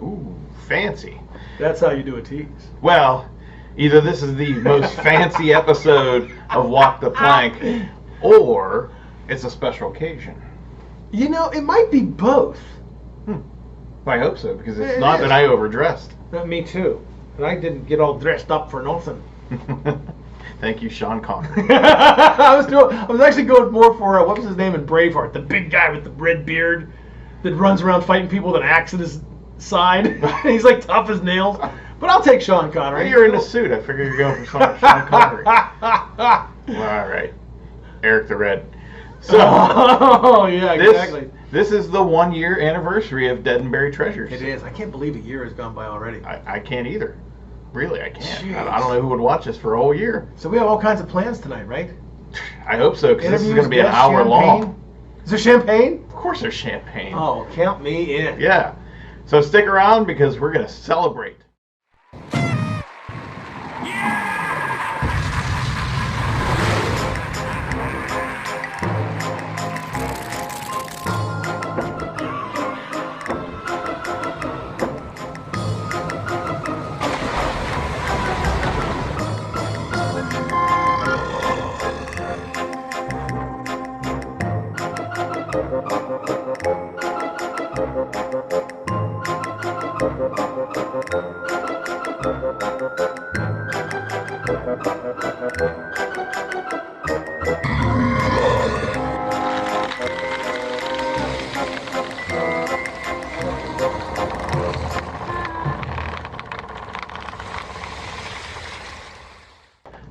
Ooh, fancy. That's how you do a tease. Well, either this is the most fancy episode of Walk the Plank, or it's a special occasion. You know, it might be both. I hope so, because it's not that I overdressed. Me too. And I didn't get all dressed up for nothing. Thank you, Sean Connery. I was actually going more for what was his name in Braveheart, the big guy with the red beard that runs around fighting people with an axe at his side. He's like tough as nails. But I'll take Sean Connery. You're in a suit. I figure you're going for Sean Connery. All right, Eric the Red. So, yeah, exactly. This is the 1 year anniversary of Dead and Buried Treasures. It is. I can't believe a year has gone by already. I can't either. Really, I can't. Jeez. I don't know who would watch this for a whole year. So we have all kinds of plans tonight, right? I hope so, because this is going to be an hour long. Is there champagne? Of course there's champagne. Oh, count me in. Yeah. So stick around, because we're going to celebrate.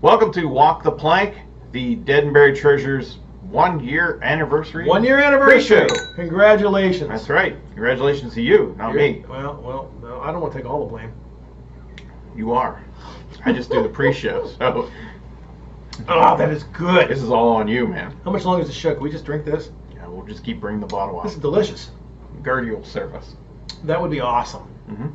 Welcome to Walk the Plank, the Dead and Buried Treasures 1 year anniversary. 1 year anniversary. Preshow. Congratulations. That's right. Congratulations to you, not me. Well, no, I don't want to take all the blame. You are. I just do the pre-show, so. Oh, that is good. This is all on you, man. How much longer is the show? Can we just drink this? Yeah, we'll just keep bringing the bottle This is out. delicious. Gertie will serve us. That would be awesome. Mm-hmm.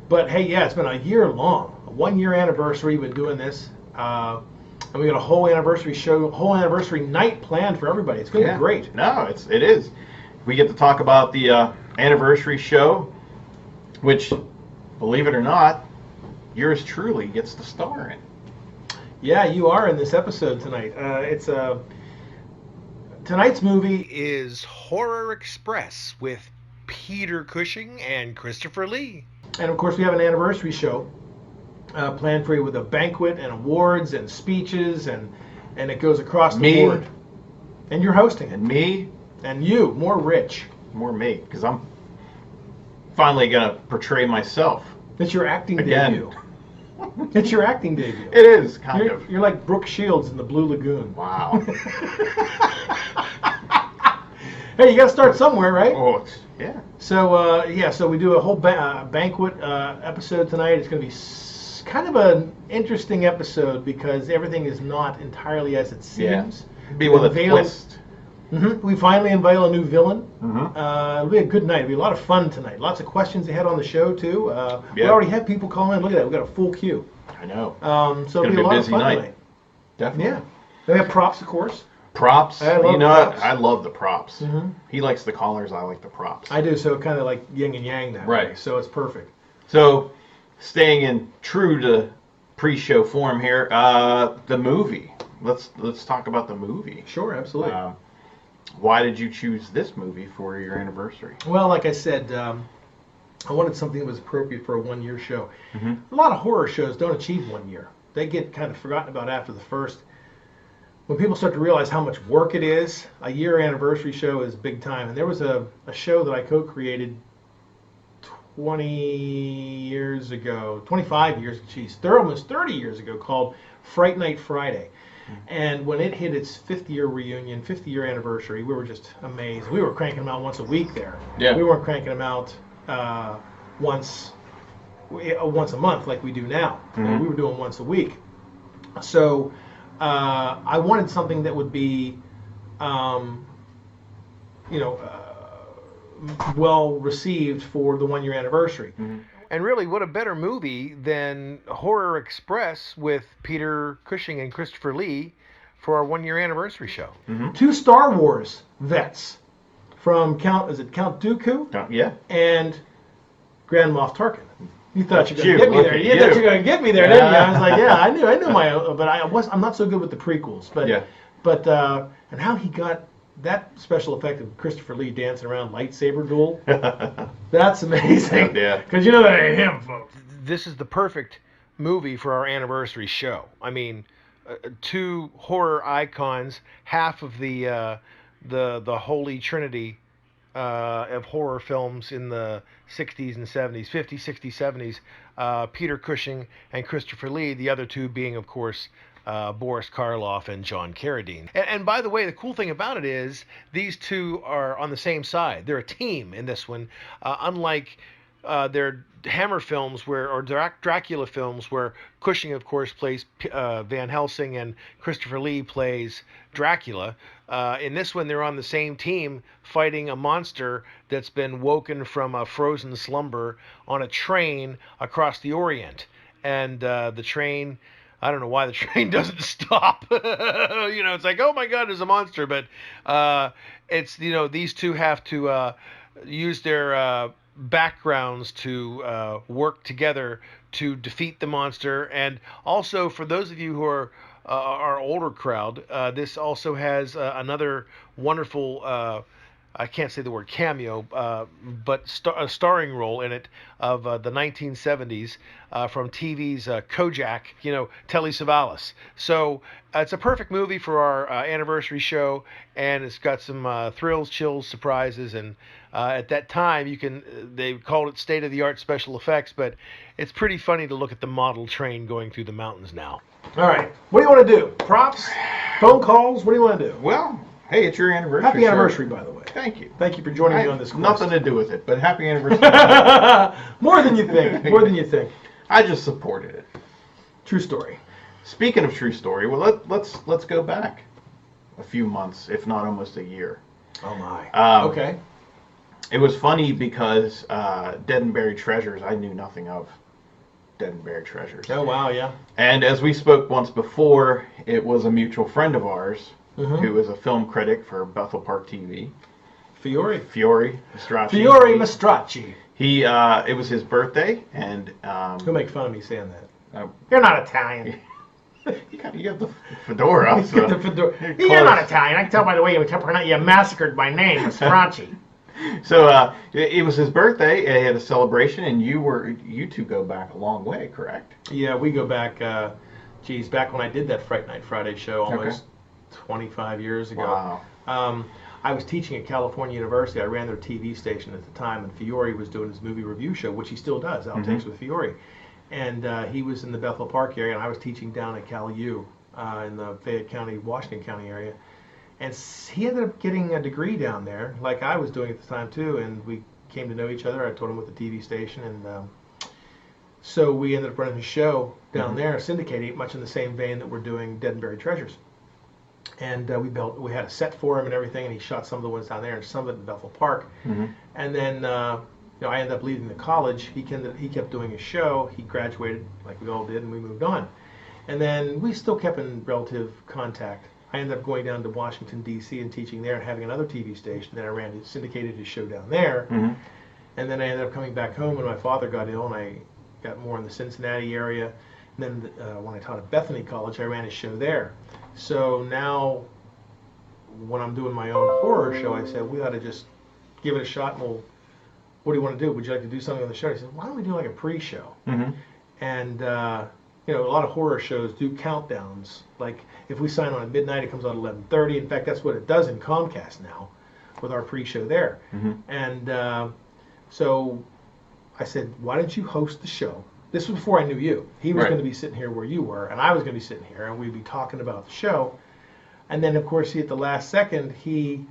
But hey, yeah, it's been a year long. A 1 year anniversary. We've been doing this. And we got a whole anniversary show, whole anniversary night planned for everybody. It's going to be great. No, it is. We get to talk about the anniversary show, which, believe it or not, yours truly gets to star in. Yeah, you are in this episode tonight. Tonight's movie is Horror Express with Peter Cushing and Christopher Lee. And of course, we have an anniversary show planned for you with a banquet and awards and speeches, and it goes across the board. And you're hosting it. And me. And you, more rich. More me, because I'm finally going to portray myself. It's your acting again. Debut. It's your acting debut. It is, kind of. You're like Brooke Shields in the Blue Lagoon. Wow. Hey, you got to start somewhere, right? Oh, yeah. So, so we do a whole banquet episode tonight. It's going to be kind of an interesting episode because everything is not entirely as it seems. Yeah. Be with a twist. Mm-hmm. We finally unveil a new villain. Mm-hmm. It'll be a good night. It'll be a lot of fun tonight. Lots of questions ahead on the show, too. We already have people call in. Look at that. We've got a full queue. I know. So it'll be a lot of fun night. tonight. Definitely. Yeah. We have props, of course. Props. I love props. I love the props. Mm-hmm. He likes the collars. I like the props. I do, so kind of like yin and yang that way. So it's perfect. So, staying in true to pre-show form here, the movie. Let's talk about the movie. Sure, absolutely. Why did you choose this movie for your anniversary? Well, like I said, I wanted something that was appropriate for a 1 year show. Mm-hmm. A lot of horror shows don't achieve 1 year. They get kind of forgotten about after the first. When people start to realize how much work it is, a year anniversary show is big time. And there was a show that I co-created 25 years, almost 30 years ago, called Fright Night Friday. And when it hit its 50-year reunion, 50-year anniversary, we were just amazed. We were cranking them out once a week there. Yeah. We weren't cranking them out once a month like we do now. Mm-hmm. We were doing once a week. So I wanted something that would be, well received for the 1 year anniversary. Mm-hmm. And really, what a better movie than Horror Express with Peter Cushing and Christopher Lee for our 1 year anniversary show. Mm-hmm. 2 Star Wars vets from Count Dooku? Yeah. And Grand Moff Tarkin. You thought you were You, going to get me look there. at You thought you were going to get me there, didn't you? I was like, yeah, I knew but I'm not so good with the prequels. But and how he got that special effect of Christopher Lee dancing around lightsaber duel. That's amazing. Yeah. Because you know that ain't him, folks. This is the perfect movie for our anniversary show. I mean, two horror icons, half of the holy trinity of horror films in the 60s and 70s, 50s, 60s, 70s, Peter Cushing and Christopher Lee, the other two being, of course, Boris Karloff and John Carradine. And by the way, the cool thing about it is these two are on the same side. They're a team in this one, unlike their Hammer films or Dracula films where Cushing, of course, plays Van Helsing and Christopher Lee plays Dracula. In this one, they're on the same team fighting a monster that's been woken from a frozen slumber on a train across the Orient. And the train, I don't know why the train doesn't stop. It's like, oh my God, there's a monster. But it's, these two have to use their backgrounds to work together to defeat the monster. And also, for those of you who are our older crowd, this also has another wonderful I can't say the word cameo, but a starring role in it of the 1970s from TV's Kojak, Telly Savalas. So it's a perfect movie for our anniversary show, and it's got some thrills, chills, surprises, and at that time they called it state-of-the-art special effects, but it's pretty funny to look at the model train going through the mountains now. All right, what do you want to do? Props? Phone calls? What do you want to do? Well, hey, it's your anniversary. Happy anniversary, by the way. Thank you. Thank you for joining me on this quest. Nothing to do with it, but happy anniversary. More than you think. More than you think. I just supported it. True story. Speaking of true story, well, let's go back a few months, if not almost a year. Oh my. Okay. It was funny because Dead and Buried Treasures, I knew nothing of Dead and Buried Treasures. Oh wow, yeah. And as we spoke once before, it was a mutual friend of ours who is a film critic for Bethel Park TV. Fiore Mastracci. Fiore Mastracci. It was his birthday, and he'll make fun of me saying that. You're not Italian. You have the fedora. So. The fedora. You're not Italian. I can tell by the way you massacred my name, Mastracci. So it was his birthday. He had a celebration, and you two go back a long way, correct? Yeah, we go back. Back when I did that Fright Night Friday show almost 25 years ago. Wow. I was teaching at California University. I ran their TV station at the time, and Fiore was doing his movie review show, which he still does, Outtakes with Fiore. And he was in the Bethel Park area, and I was teaching down at Cal U in the Fayette County, Washington County area. And he ended up getting a degree down there, like I was doing at the time too, and we came to know each other. I told him with the TV station, and so we ended up running a show down there, syndicating, much in the same vein that we're doing Dead and Buried Treasures. And we had a set for him and everything, and he shot some of the ones down there and some of it in Bethel Park. And then I ended up leaving the college. He kept doing his show. He graduated like we all did, and we moved on. And then we still kept in relative contact. I ended up going down to Washington, D.C. and teaching there and having another TV station. Then I syndicated his show down there. And then I ended up coming back home when my father got ill, and I got more in the Cincinnati area. And then when I taught at Bethany College, I ran his show there. So now when I'm doing my own horror show, I said, we ought to just give it a shot, and what do you want to do? Would you like to do something on the show? He said, why don't we do like a pre-show? And a lot of horror shows do countdowns. Like if we sign on at midnight, it comes out at 11:30. In fact, that's what it does in Comcast now with our pre-show there. And so I said, why don't you host the show? This was before I knew you. He was going to be sitting here where you were, and I was going to be sitting here, and we'd be talking about the show. And then, of course, at the last second, he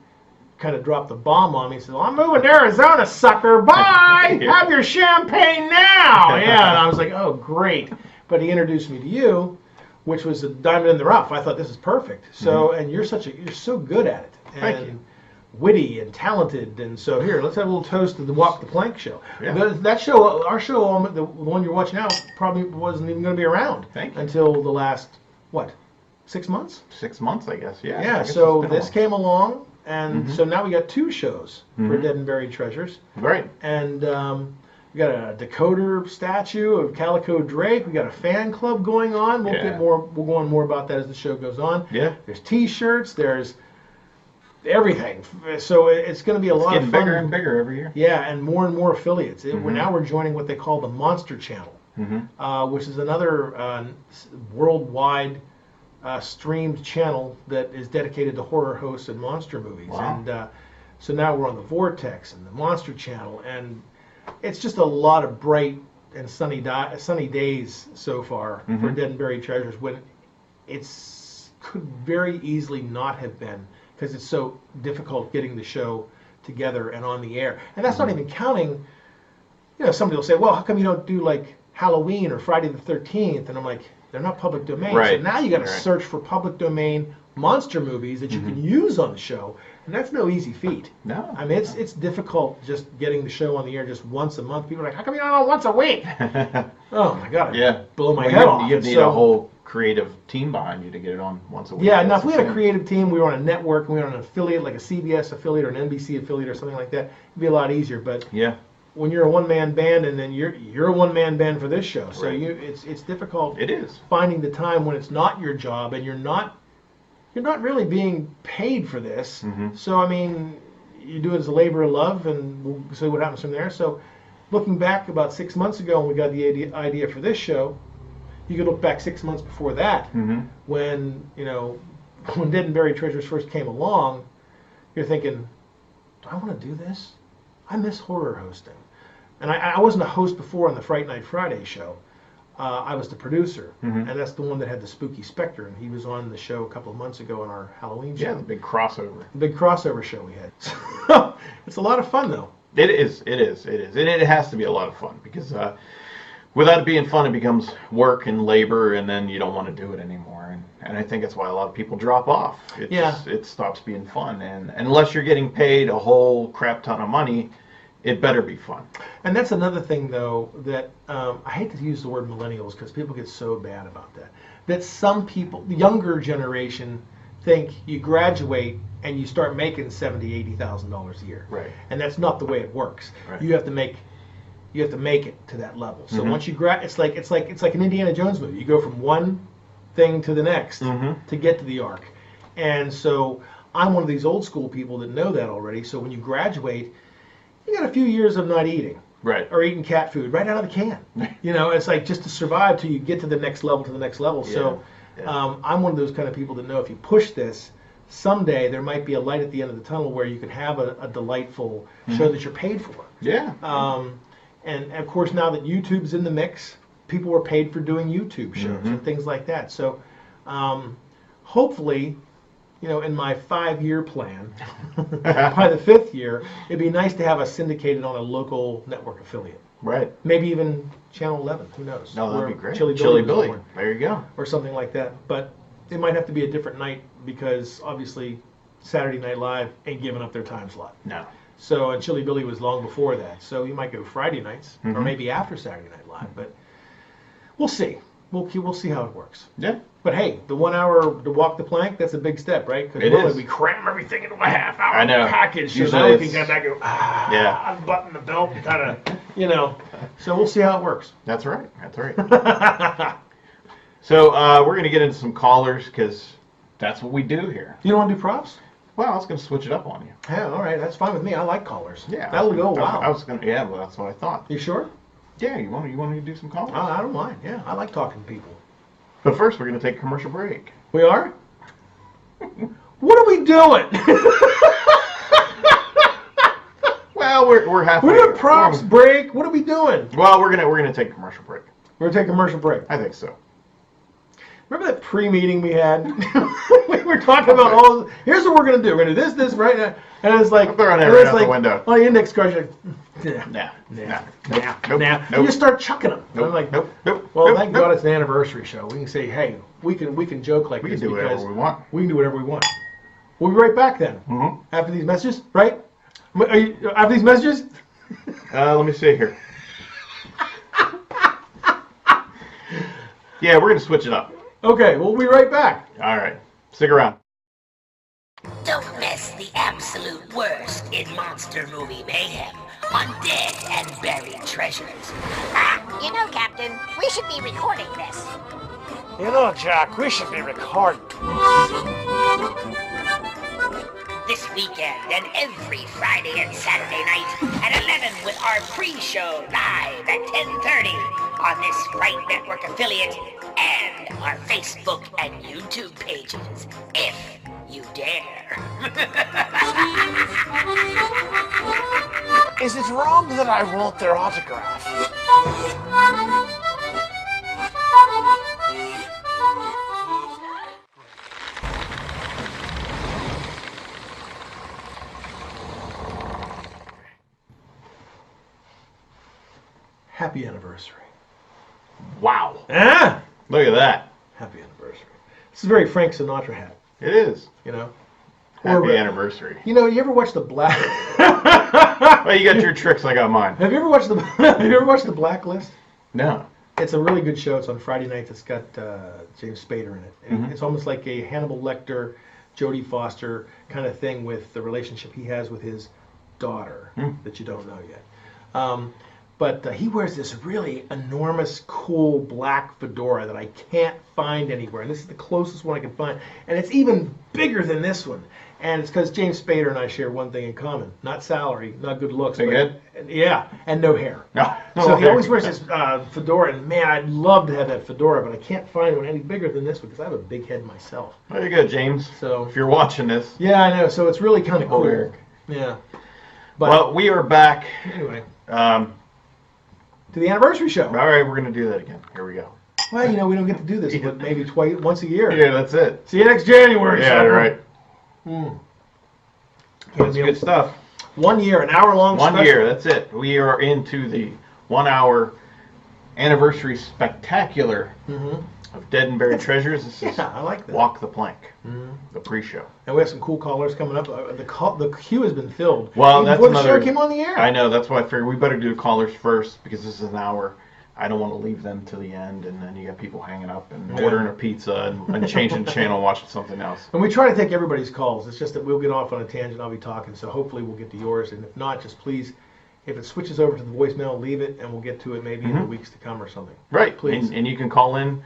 kind of dropped the bomb on me. He said, well, I'm moving to Arizona, sucker. Bye! Have your champagne now! Yeah, and I was like, oh, great. But he introduced me to you, which was a diamond in the rough. I thought, this is perfect. So, and you're so good at it. And thank you. Witty and talented, and so here, let's have a little toast to the Walk the Plank show. Yeah. That show, our show, the one you're watching now, probably wasn't even going to be around until the last, 6 months? 6 months, I guess, yeah. Yeah, so this came along, and so now we got two shows for Dead and Buried Treasures. Right. And We got a decoder statue of Calico Drake. We got a fan club going on. We'll get more. We'll go on more about that as the show goes on. Yeah. There's T-shirts. There's everything. So it's going to be a lot of fun. Getting bigger and bigger every year. Yeah, and more affiliates. We're joining what they call the Monster Channel, which is another worldwide streamed channel that is dedicated to horror hosts and monster movies. Wow. And so now we're on the Vortex and the Monster Channel, and it's just a lot of bright and sunny days so far for Dead and Buried Treasures, when it's could very easily not have been, because it's so difficult getting the show together and on the air. And that's not even counting, somebody will say, well, how come you don't do like Halloween or Friday the 13th? And I'm like, they're not public domain. Right. So now you got to search for public domain monster movies that you can use on the show. And that's no easy feat. No. I mean, it's difficult just getting the show on the air just once a month. People are like, how come you don't know once a week? Oh my God. Blow my head off. You need a whole creative team behind you to get it on once a week. Yeah, now if we had a creative team, we were on a network, we were on an affiliate, like a CBS affiliate or an NBC affiliate or something like that, it'd be a lot easier. But when you're a one-man band, and then you're a one-man band for this show, so it's difficult. It is finding the time when it's not your job and you're not really being paid for this. So I mean, you do it as a labor of love, and we'll see what happens from there. So looking back about 6 months ago when we got the idea for this show, you could look back 6 months before that, when when Dead and Buried Treasures first came along. You're thinking, do I want to do this? I miss horror hosting. And I wasn't a host before on the Fright Night Friday show. I was the producer, and that's the one that had the spooky specter, and he was on the show a couple of months ago on our Halloween show. Yeah, the big crossover. The big crossover show we had. So, it's a lot of fun, though. It is. And it has to be a lot of fun, because without it being fun, it becomes work and labor, and then you don't want to do it anymore. And I think that's why a lot of people drop off. It stops being fun. And unless you're getting paid a whole crap ton of money, it better be fun. And that's another thing, though, that I hate to use the word millennials because people get so bad about that. That some people, the younger generation, think you graduate and you start making $70,000, $80,000 a year. Right. And that's not the way it works. Right. You have to make it to that level. So once you it's like an Indiana Jones movie. You go from one thing to the next to get to the arc. And so I'm one of these old school people that know that already. So when you graduate, you got a few years of not eating. Right. Or eating cat food right out of the can. It's like just to survive till you get to the next level, Yeah. So I'm one of those kind of people that know if you push this, someday there might be a light at the end of the tunnel where you can have a delightful show that you're paid for. Yeah. And of course, now that YouTube's in the mix, people are paid for doing YouTube shows and things like that. So hopefully, in my 5-year plan, by the 5th year, it'd be nice to have us syndicated on a local network affiliate. Right. Maybe even Channel 11, who knows? No, that'd be great. Chili Billy. There you go. Or something like that. But it might have to be a different night because obviously Saturday Night Live ain't giving up their time slot. No. So, and Chili Billy was long before that. So you might go Friday nights or maybe after Saturday Night Live. But we'll see. We'll see how it works. Yeah. But hey, the 1 hour to walk the plank, that's a big step, right? Because normally we cram everything into a half-hour package. So now we can get back and go, unbutton the belt and kind of, So we'll see how it works. That's right. So we're going to get into some callers because that's what we do here. You don't want to do props? Well, I was going to switch it up on you. Yeah, all right. That's fine with me. I like callers. Yeah. That'll go wow. I was going to, well, that's what I thought. You sure? Yeah, you want to do some callers? I don't mind. Yeah, I like talking to people. But first, we're going to take a commercial break. We are? What are we doing? Well, we're halfway. We're doing props break. What are we doing? Well, we're gonna take a commercial break. We're gonna take a commercial break. I think so. Remember that pre-meeting we had? We were talking about all. Here's what we're gonna do. We're gonna do this right now, and it's like I'm throwing it right out the window. On the index card, you're like, Nah. You just start chucking them. Nope. I'm like, Nope. Well, thank God it's an anniversary show. We can say, hey, we can joke like We this can do whatever we want. We can do whatever we want. We'll be right back then. After these messages, right? Are you after these messages? Let me see here. Yeah, we're gonna switch it up. Okay, we'll be right back. All right, stick around. Don't miss the absolute worst in monster movie mayhem on dead and buried treasures. You know, Captain, we should be recording this. You know, Jack, we should be recording. This weekend and every Friday and Saturday night at 11 with our pre-show live at 10:30 on this Sprite Network affiliate and our Facebook and YouTube pages, if you dare. Is it wrong that I want their autograph? Happy anniversary. Wow. Ah! Look at that. Happy anniversary. This is a very Frank Sinatra hat, It is. you know. Happy anniversary. You know, you ever watch the Black? Well, you got your tricks, I got mine. Have you ever watched the Have you ever watched the Blacklist? No. It's a really good show. It's on Friday nights. It's got James Spader in it. And It's almost like a Hannibal Lecter, Jodie Foster kind of thing with the relationship he has with his daughter that you don't know yet. But he wears this really enormous, cool black fedora that I can't find anywhere. And this is the closest one I can find. And it's even bigger than this one. And it's because James Spader and I share one thing in common. Not salary, not good looks. Big head? Yeah, and no hair. No. So he always wears this fedora. And man, I'd love to have that fedora, but I can't find one any bigger than this one because I have a big head myself. There you go, James. So if you're watching this. Yeah, I know. So it's really kind of cool. Eric. Yeah. But Well, we are back. anyway, To the anniversary show. All right, we're going to do that again. Here we go. Well, you know, we don't get to do this, but maybe once a year. Yeah, that's it. See you next January. Yeah, sucker. right. That's Yeah, good stuff. 1 year, an hour-long 1 special. year, that's it. We are into the 1 hour anniversary spectacular of Dead and Buried Treasures. This is Yeah, I like that. Walk the Plank, the pre-show. And we have some cool callers coming up. The queue has been filled. Well, even that's before the another. show came on the air. I know. That's why I figured we better do callers first because this is an hour. I don't want to leave them to the end, and then you got people hanging up and ordering a pizza and changing the channel, watching something else. And we try to take everybody's calls. It's just that we'll get off on a tangent. I'll be talking, so hopefully we'll get to yours. And if not, just please, if it switches over to the voicemail, leave it, and we'll get to it maybe in the weeks to come or something. Right. Please. And you can call in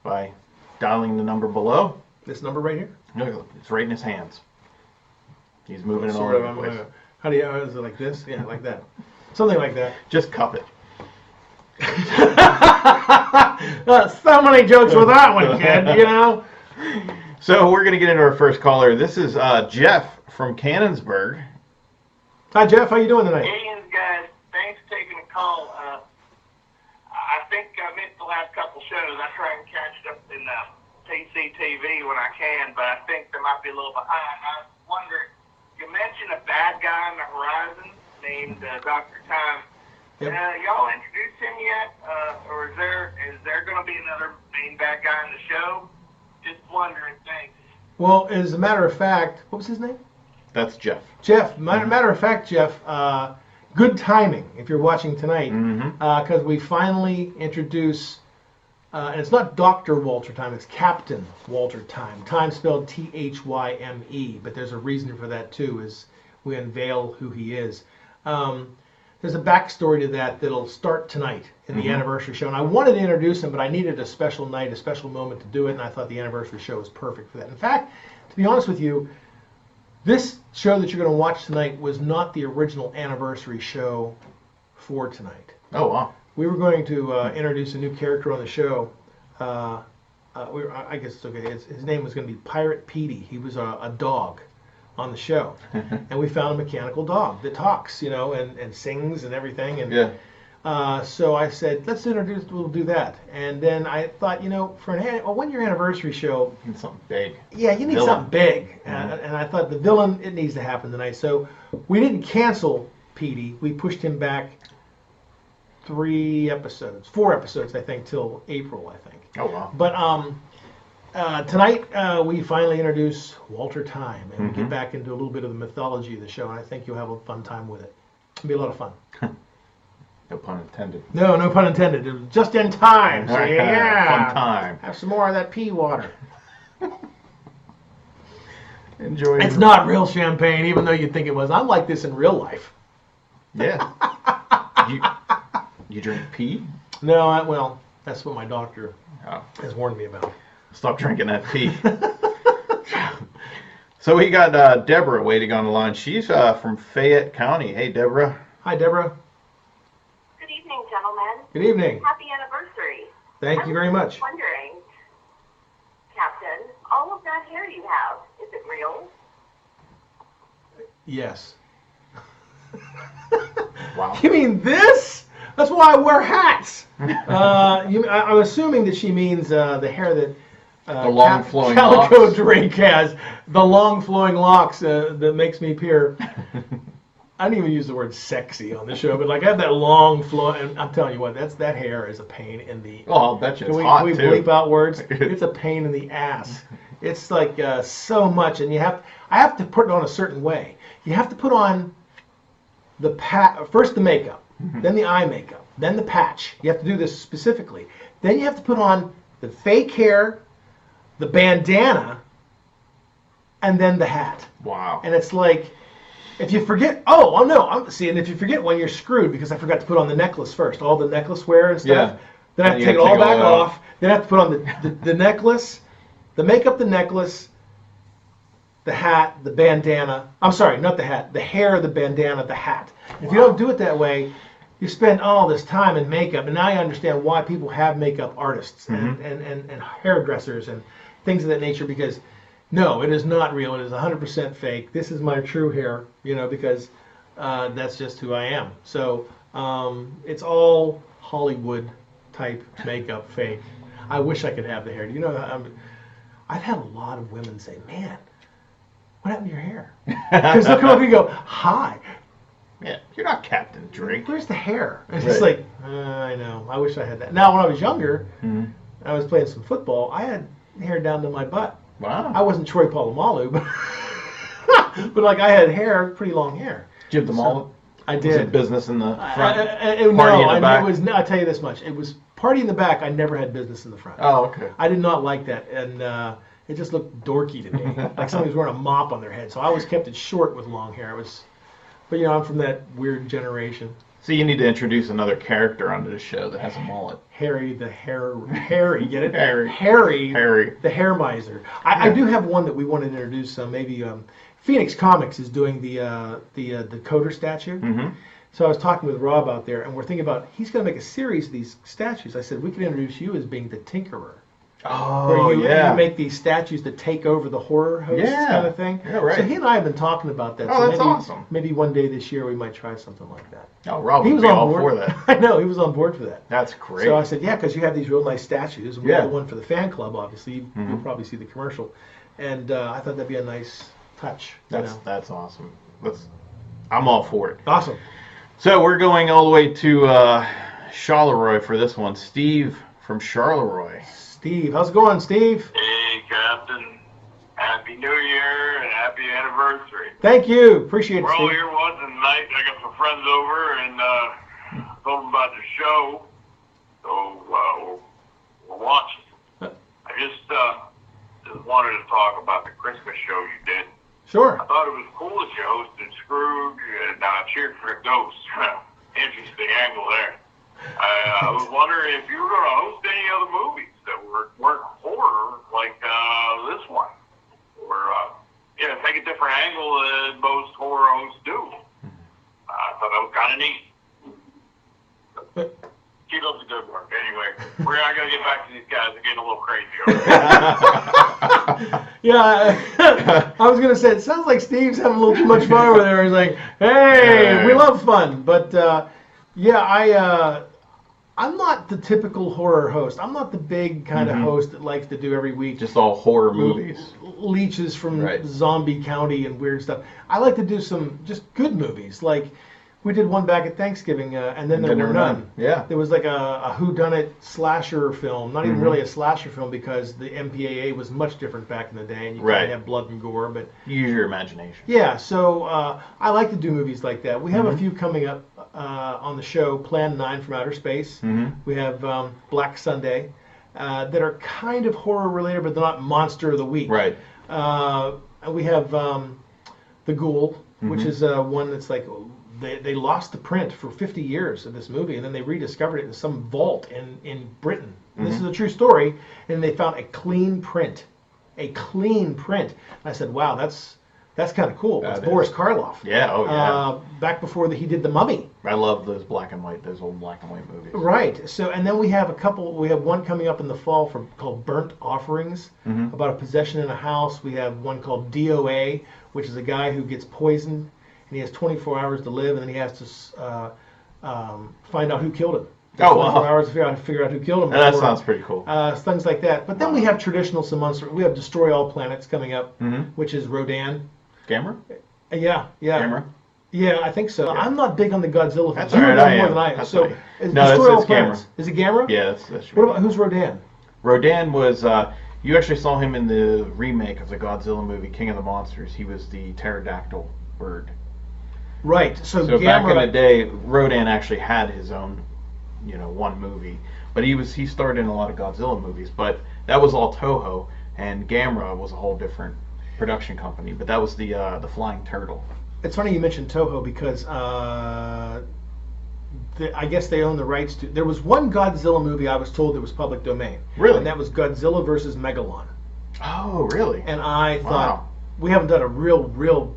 by dialing the number below. This number right here? Look, it's right in his hands. He's moving it all Sort over of, the place. how do you, is it like this? Yeah, like that. Something like that. Just cup it. So many jokes with that one, kid, you know? So we're going to get into our first caller. This is Jeff from Cannonsburg. Hi, Jeff. How you doing tonight? Hey, guys. Thanks for taking the call. I think I missed the last couple shows. I try and catch it up in PCTV when I can, but I think there might be a little behind. I was wondering, you mentioned a bad guy on the horizon named Dr. Time. Yep. Y'all introduced him yet? Or is there going to be another main bad guy in the show? Just wondering. Thanks. Well, as a matter of fact, what was his name? That's Jeff. Jeff. Matter of fact, Jeff, good timing if you're watching tonight, because we finally introduce, and it's not Dr. Walter Time, it's Captain Walter Time. Time spelled Thyme, but there's a reason for that too, as we unveil who he is. There's a backstory to that that'll start tonight in the anniversary show. And I wanted to introduce him, but I needed a special night, a special moment to do it, and I thought the anniversary show was perfect for that. In fact, to be honest with you, this show that you're going to watch tonight was not the original anniversary show for tonight. Oh, wow. We were going to introduce a new character on the show. I guess it's okay. His name was going to be Pirate Petey. He was a dog on the show, and we found a mechanical dog that talks, you know, and sings and everything. And so I said, we'll do that. And then I thought, you know, for a 1 year anniversary show, You need something big. yeah, you need Villain. something big. And I thought the villain, it needs to happen tonight. So we didn't cancel Petey. We pushed him back 4 episodes, I think, till April, I think. Oh, wow. But tonight we finally introduce Walter Time, and we get back into a little bit of the mythology of the show, and I think you'll have a fun time with it. It'll be a lot of fun. No pun intended. No pun intended. It was just in time. So yeah. Fun time. Have some more of that pea water. Enjoy It's not real champagne, even though you'd think it was. I'm like this in real life. Yeah. You drink pee? No, well, that's what my doctor Oh. has warned me about. Stop drinking that pee. So we got Deborah waiting on the line. She's from Fayette County. Hey, Deborah. Hi, Deborah. Good evening, gentlemen. Good evening. Happy anniversary. Thank you very much. I was wondering, Captain, all of that hair you have, is it real? Yes. Wow. You mean this? That's why I wear hats. I'm assuming that she means the hair that The long flowing Calico locks. Drake has. The long flowing locks that makes me appear. I don't even use the word sexy on the show, but like I have that long flow, and I'm telling you what, that hair is a pain in the. Oh, I'll bet you it's can hot we too. bleep out words? It's a pain in the ass. It's like so much, and I have to put it on a certain way. You have to put on first the makeup, then the eye makeup, then the patch. You have to do this specifically. Then you have to put on the fake hair, the bandana, and then the hat. Wow. And it's like, if you forget, oh no, and if you forget one, you're screwed because I forgot to put on the necklace first, all the necklace wear and stuff. Yeah. Then I have to take it all back off. Then I have to put on the necklace, the makeup, the necklace, the hat, the bandana. I'm sorry, not the hat. The hair, the bandana, the hat. If you don't do it that way, you spend all this time in makeup. And now I understand why people have makeup artists and hairdressers and things of that nature, because no, it is not real. It is 100% fake. This is my true hair, because that's just who I am. So it's all Hollywood type makeup fake. I wish I could have the hair. Do you know, I've had a lot of women say, man, what happened to your hair? Because they'll come up and go, hi. Yeah, you're not Captain Drake. Where's the hair? And it's like, I know. I wish I had that. Now, when I was younger, I was playing some football. I had hair down to my butt. Wow. I wasn't Troy Polamalu, but like I had hair, pretty long hair. Did you have the mullet? I Was did. it business in the front? Party in the back? I'll tell you this much. It was party in the back. I never had business in the front. Oh, okay. I did not like that, and it just looked dorky to me, like somebody was wearing a mop on their head. So I always kept it short with long hair. But I'm from that weird generation. So you need to introduce another character onto the show that has a mullet. Harry, get it? Harry, the hair miser. I do have one that we wanted to introduce. Maybe Phoenix Comics is doing the Coder statue. Mm-hmm. So I was talking with Rob out there, and we're thinking about he's going to make a series of these statues. I said we could introduce you as being the Tinkerer. Oh, where you yeah. make these statues that take over the horror host kind of thing. Yeah, right. So he and I have been talking about that. Oh, so that's awesome. Maybe one day this year we might try something like that. Oh, Rob He would was be on all board for that. I know, he was on board for that. That's great. So I said, yeah, because you have these real nice statues. And we Yeah. have the one for the fan club, obviously. You'll probably see the commercial. And I thought that'd be a nice touch. That's awesome. I'm all for it. Awesome. So we're going all the way to Charleroi for this one. Steve from Charleroi. Steve, how's it going, Steve? Hey, Captain. Happy New Year and happy anniversary. Thank you. Appreciate it, We're all Steve. here once tonight. I got some friends over and told them about the show. So we're watching. I just wanted to talk about the Christmas show you did. Sure. I thought it was cool that you hosted Scrooge and cheered for Ghost. Interesting angle there. I was wondering if you were going to host any other movies that weren't horror like this one. Or, take a different angle than most horror hosts do. I thought that was kind of neat. Keep up the good work. Anyway, I got to get back to these guys. They're getting a little crazy over there. Yeah, I was going to say, it sounds like Steve's having a little too much fun over there. He's like, hey, we love fun. But, I'm not the typical horror host. I'm not the big kind of host that likes to do every week. Just all horror movies. Leeches from Zombie County and weird stuff. I like to do some just good movies. Like, we did one back at Thanksgiving, and then there were none. Yeah. There was like a whodunit slasher film, not even really a slasher film because the MPAA was much different back in the day, and you couldn't have blood and gore. But use your imagination. yeah, so I like to do movies like that. We have a few coming up on the show. Plan 9 from Outer Space. We have Black Sunday that are kind of horror related, but they're not Monster of the Week. Right. And we have The Ghoul, which is one that's like they lost the print for 50 years of this movie, and then they rediscovered it in some vault in Britain. And this is a true story, and they found a clean print. A clean print. And I said, wow, that's kind of cool. That's Boris Karloff. Yeah, oh yeah. Back before he did The Mummy. I love those old black and white movies. Right. So, and then we have one coming up in the fall called Burnt Offerings, about a possession in a house. We have one called DOA, which is a guy who gets poisoned, and he has 24 hours to live, and then he has to find out who killed him. 24 hours to figure out who killed him. That sounds pretty cool. Things like that. But then we have traditional monsters. We have Destroy All Planets coming up, which is Rodan. Gamera? Yeah. Gamera? Yeah, I think so. Yeah. I'm not big on the Godzilla. That's all right. More than I am. So, Destroy All Planets. Is it Gamera? Yeah, that's what about who's Rodan? Rodan was. You actually saw him in the remake of the Godzilla movie, King of the Monsters. He was the pterodactyl bird. Right. So Gamera, back in the day, Rodan actually had his own, one movie, but he starred in a lot of Godzilla movies. But that was all Toho, and Gamera was a whole different production company. But that was the Flying Turtle. It's funny you mentioned Toho because I guess they own the rights to. There was one Godzilla movie I was told that was public domain. Really? And that was Godzilla versus Megalon. Oh, really? And I thought we haven't done a real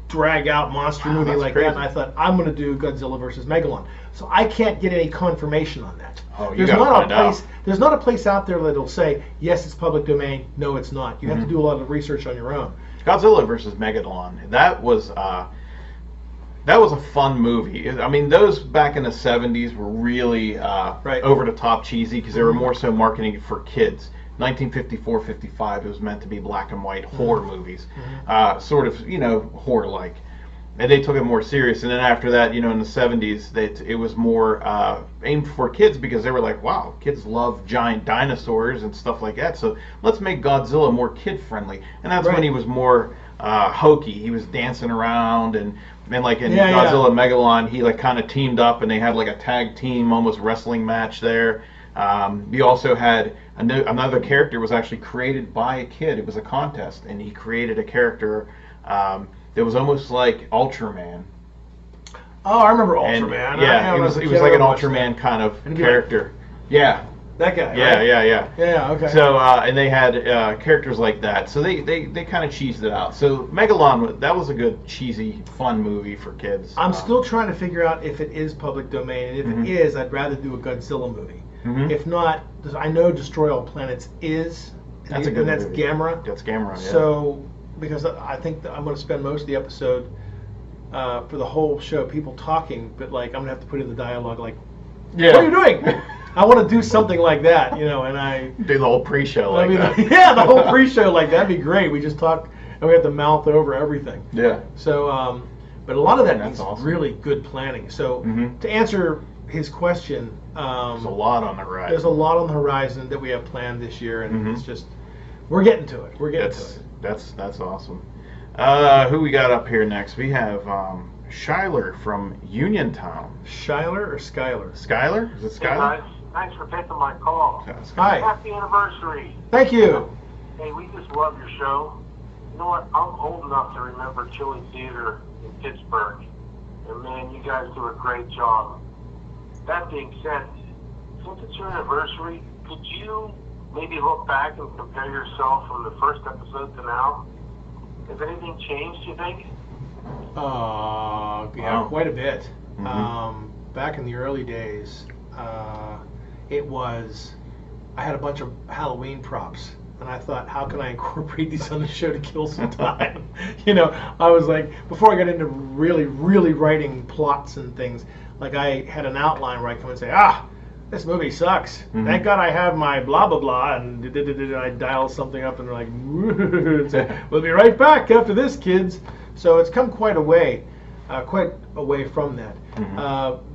drag out monster movie like crazy. that. And I thought I'm going to do Godzilla versus Megalon. So I can't get any confirmation on that. Oh, you got to find out. There's not a place out there that'll say yes, it's public domain. No, it's not. You have to do a lot of research on your own. Godzilla versus Megalon. That was a fun movie. I mean, those back in the 70s were really over the top cheesy because they were more so marketing for kids. 1954-55, it was meant to be black and white horror movies, sort of, horror-like. And they took it more serious. And then after that, in the 70s, it was more aimed for kids because they were like, wow, kids love giant dinosaurs and stuff like that. So let's make Godzilla more kid-friendly. And that's when he was more hokey. He was dancing around and like in Godzilla Megalon, he like kind of teamed up and they had like a tag team, almost wrestling match there. We also had another character was actually created by a kid. It was a contest, and he created a character that was almost like Ultraman. Oh, I remember Ultraman. He was like an Ultraman kind of character. That guy. Yeah. Yeah. Okay. So and they had characters like that. So they kind of cheesed it out. So Megalon, that was a good cheesy fun movie for kids. I'm still trying to figure out if it is public domain, and if it is, I'd rather do a Godzilla movie. If not, I know Destroy All Planets is. That's a good movie. Movie. Gamera. That's Gamera. Yeah. So because I think that I'm going to spend most of the episode for the whole show people talking, but like I'm going to have to put in the dialogue like, what are you doing? I want to do something like that, and I do the whole pre-show like that. Yeah, the whole pre-show like that'd be great. We just talk and we have to mouth over everything. Yeah. So, but a lot of that needs awesome. really good planning. So to answer his question, there's a lot on the horizon. There's a lot on the horizon that we have planned this year, and it's just we're getting to it. That's awesome. Who we got up here next? We have Shyler from Uniontown. Shyler or Skyler? Skyler? Is it Skyler? Hey guys, thanks for taking my call. Hi. Happy anniversary. Thank you. Hey, we just love your show. You know what? I'm old enough to remember Chili Theater in Pittsburgh. And man, you guys do a great job. That being said, since it's your anniversary, could you maybe look back and compare yourself from the first episode to now? Has anything changed, you think? Quite a bit. Back in the early days, I had a bunch of Halloween props, and I thought, how can I incorporate these on the show to kill some time? I was like, before I got into really writing plots and things, like I had an outline where I come and say, this movie sucks. Thank God I have my blah, blah, blah, and I dial something up, and they're like, we'll be right back after this, kids. So it's come quite away from that.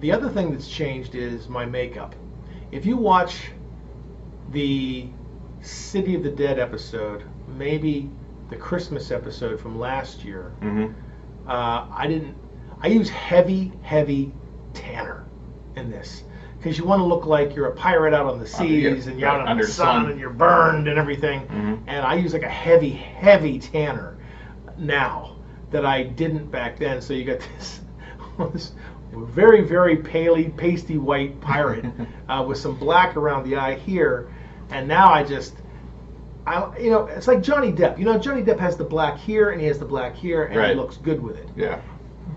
The other thing that's changed is my makeup. If you watch the City of the Dead episode, maybe the Christmas episode from last year, I use heavy tanner in this. Because you want to look like you're a pirate out on the seas and you're out under the sun and you're burned and everything. And I use like a heavy tanner now that I didn't back then. So you got this this very, very pasty white pirate with some black around the eye here, and now it's like Johnny Depp. Johnny Depp has the black here and he has the black here, and he looks good with it. Yeah.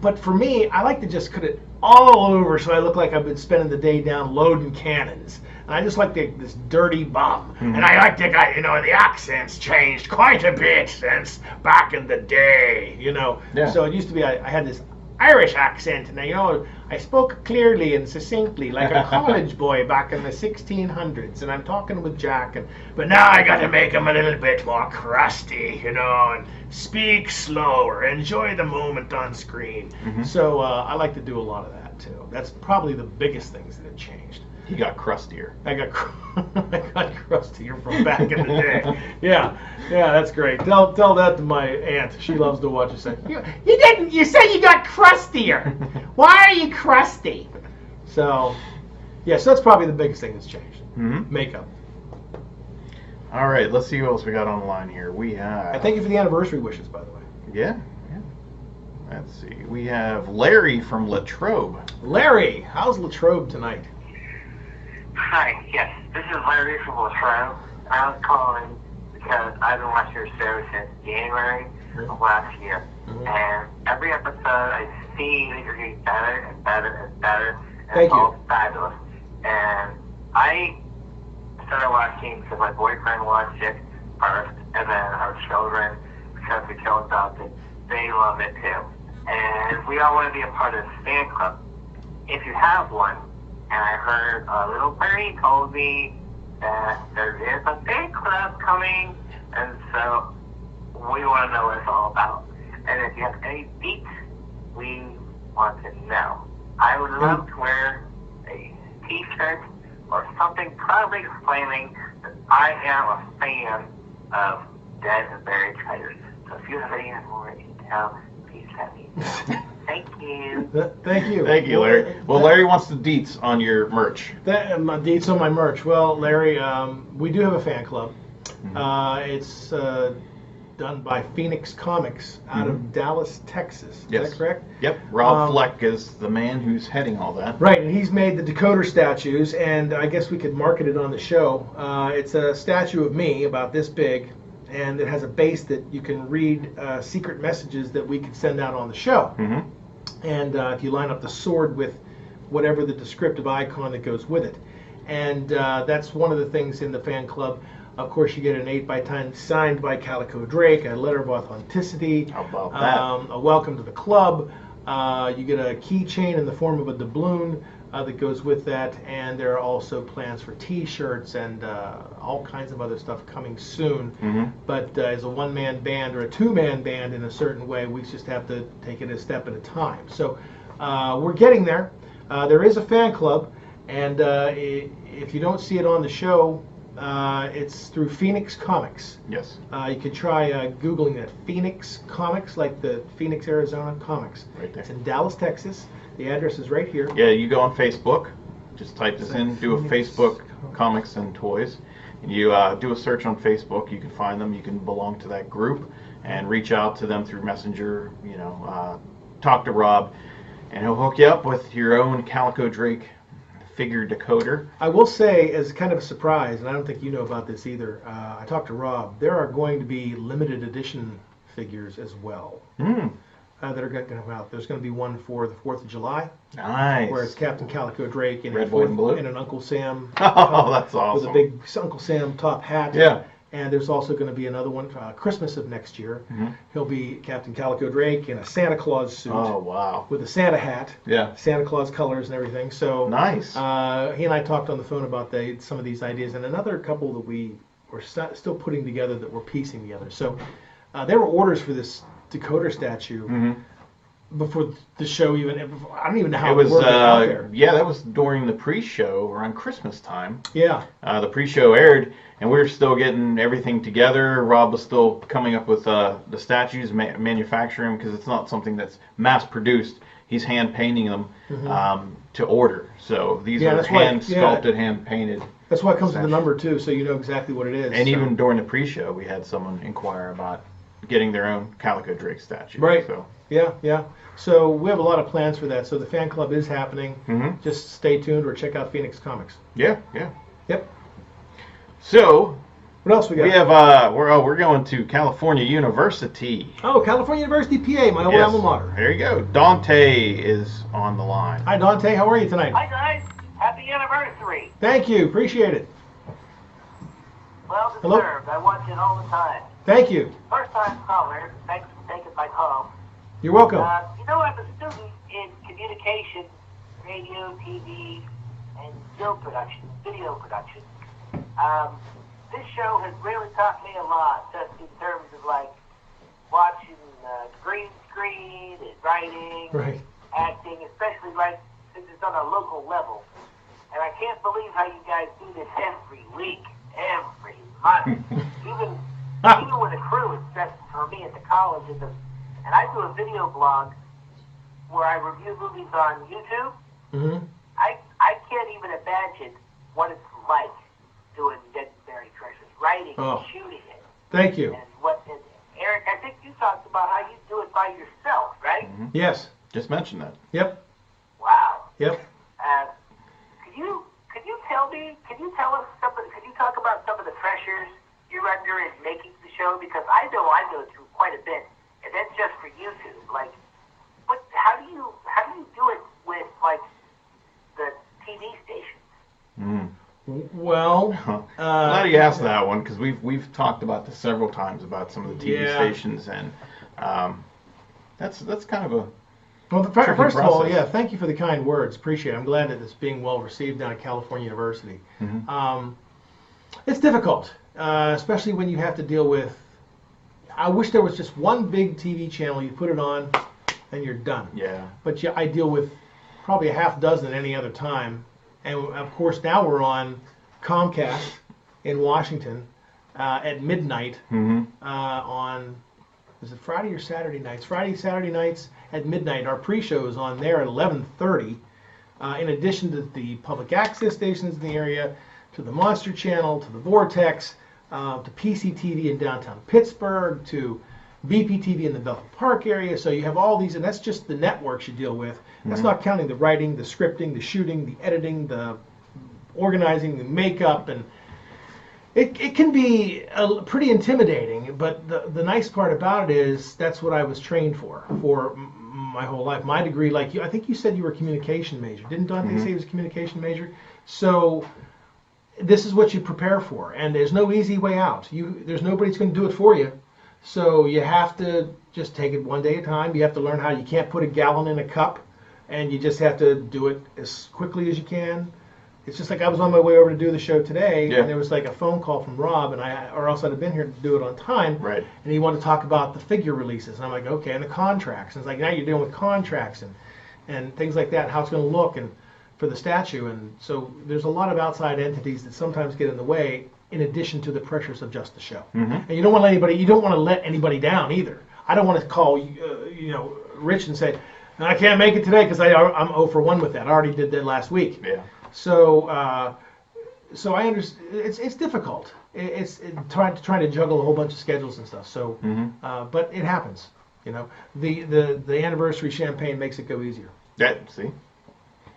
But for me, I like to just cut it all over so I look like I've been spending the day down loading cannons. And I just like this dirty bum. Mm-hmm. And I like the guy, the accent's changed quite a bit since back in the day, Yeah. So it used to be, I had this Irish accent, and I spoke clearly and succinctly like a college boy back in the 1600s, and I'm talking with Jack, but now I got to make him a little bit more crusty, and speak slower, enjoy the moment on screen. Mm-hmm. So I like to do a lot of that too. That's probably the biggest things that have changed. He got crustier. I got crustier from back in the day. Yeah, that's great. Tell that to my aunt. She loves to watch it. Say, you didn't. You said you got crustier. Why are you crusty? So that's probably the biggest thing that's changed. Mm-hmm. Makeup. All right, let's see what else we got on the line here. We have. I thank you for the anniversary wishes, by the way. Yeah. Let's see. We have Larry from Latrobe. Larry, how's Latrobe tonight? Hi, yes, this is Larry from Preshow. I was calling because I've been watching your show since January of last year. Mm-hmm. And every episode I see that you're getting better and better and better. And Thank it's all fabulous. And I started watching because my boyfriend watched it first, and then our children, because we killed adopted, they love it too. And we all want to be a part of this fan club. If you have one, and I heard a little birdie told me that there is a fan club coming, and so we want to know what it's all about. And if you have any beats, we want to know. I would love to wear a t-shirt or something probably explaining that I am a fan of Dead and Buried Treasures. So if you have any more detail, please let me know. Thank you. Thank you. Thank you, Larry. Well, Larry wants the deets on your merch. My deets on my merch. Well, Larry, we do have a fan club. Mm-hmm. It's done by Phoenix Comics out of Dallas, Texas. Is that correct? Yep. Rob Fleck is the man who's heading all that. Right, and he's made the decoder statues, and I guess we could market it on the show. It's a statue of me about this big, and it has a base that you can read secret messages that we could send out on the show. Mm-hmm. And if you line up the sword with whatever the descriptive icon that goes with it. And that's one of the things in the fan club. Of course, you get an 8x10 signed by Calico Drake, a letter of authenticity. How about that? A welcome to the club. You get a keychain in the form of a doubloon that goes with that, and there are also plans for T-shirts and all kinds of other stuff coming soon. Mm-hmm. But as a one-man band or a two-man band in a certain way, we just have to take it a step at a time. So we're getting there. There is a fan club, and if you don't see it on the show, it's through Phoenix Comics. Yes. You could try Googling that. Phoenix Comics, like the Phoenix, Arizona Comics. Right there. It's in Dallas, Texas. The address is right here. Yeah, you go on Facebook. Just type this in, do a Facebook Comics and Toys. And you do a search on Facebook. You can find them. You can belong to that group and reach out to them through Messenger. Talk to Rob, and he'll hook you up with your own Calico Drake figure decoder. I will say, as kind of a surprise, and I don't think you know about this either, I talked to Rob, there are going to be limited edition figures as well that are going to come out. There's going to be one for the 4th of July. Nice. Where it's Captain Calico Drake in Red, white, and blue. in an Uncle Sam Oh, that's awesome. with a big Uncle Sam top hat. Yeah. And there's also going to be another one, Christmas of next year. Mm-hmm. He'll be Captain Calico Drake in a Santa Claus suit. Oh, wow. With a Santa hat. Yeah. Santa Claus colors and everything. So nice. He and I talked on the phone about some of these ideas, and another couple that we were still putting together that we're piecing together. So there were orders for this decoder statue before the show even. I don't even know how it was out there. Yeah, that was during the pre-show around Christmas time. Yeah. The pre-show aired, and we were still getting everything together. Rob was still coming up with the statues, manufacturing, because it's not something that's mass-produced. He's hand-painting them to order. So these are hand-sculpted, hand-painted. That's why it comes with the number, too, so you know exactly what it is. And even during the pre-show, we had someone inquire about getting their own Calico Drake statue. Right. So. Yeah. So we have a lot of plans for that. So the fan club is happening. Mm-hmm. Just stay tuned or check out Phoenix Comics. Yeah. Yep. So What else we got? we have we're going to California University. Oh, California University, PA, my old alma mater. There you go. Dante is on the line. Hi, Dante. How are you tonight? Hi guys, happy anniversary. Thank you. Appreciate it. Well Hello? deserved. I watch it all the time. Thank you. First time caller. Thanks for taking my call. You're welcome. I'm a student in communication, radio, TV, and film production, video production. This show has really taught me a lot, just in terms of like watching green screen and writing, Right. acting, especially like since it's on a local level. And I can't believe how you guys do this every week, every month, even with a crew. It's just for me at the college, and I do a video blog where I review movies on YouTube. Mm-hmm. I can't even imagine what it's like doing Dead and Buried Treasures, writing and shooting it. Thank you. And Eric, I think you talked about how you do it by yourself, right? Mm-hmm. Yes. Just mentioned that. Yep. Wow. Yep. Can you tell us could you talk about some of the pressures you're under in making the show? Because I know I go through quite a bit, and that's just for YouTube. Like, how do you do it with like the TV stations? Well, glad you asked that one, because we've talked about this several times about some of the TV Yeah. stations, and that's kind of a Well, tricky first of all, process. yeah, thank you for the kind words. Appreciate it. I'm glad that it's being well received down at California University. Mm-hmm. It's difficult, especially when you have to deal with. I wish there was just one big TV channel. You put it on, and you're done. Yeah. But yeah, I deal with probably a half dozen at any other time. And of course, now we're on Comcast in Washington at midnight on, is it Friday or Saturday nights? Saturday nights at midnight. Our pre-show is on there at 11:30. In addition to the public access stations in the area, to the Monster Channel, to the Vortex, to PCTV in downtown Pittsburgh, to BPTV in the Bethel Park area. So you have all these, and that's just the networks you deal with. That's not counting the writing, the scripting, the shooting, the editing, the organizing, the makeup, and it can be pretty intimidating. But the nice part about it is that's what I was trained for my whole life. My degree, like you, I think you said you were a communication major. Didn't Dante say he was a communication major? So this is what you prepare for, and there's no easy way out. There's nobody that's going to do it for you. So you have to just take it one day at a time. You have to learn how you can't put a gallon in a cup, and you just have to do it as quickly as you can. It's just like I was on my way over to do the show today, and there was like a phone call from Rob, or else I'd have been here to do it on time. Right. And he wanted to talk about the figure releases, and I'm like, okay, and the contracts. And it's like now you're dealing with contracts and things like that, how it's going to look, and for the statue. And so there's a lot of outside entities that sometimes get in the way, in addition to the pressures of just the show. And you don't want to let anybody down either. I don't want to call Rich and say, I can't make it today because I'm 0 for 1 with that. I already did that last week. Yeah. So I understand it's difficult. It's trying to juggle a whole bunch of schedules and stuff. So, but it happens. The anniversary champagne makes it go easier. See.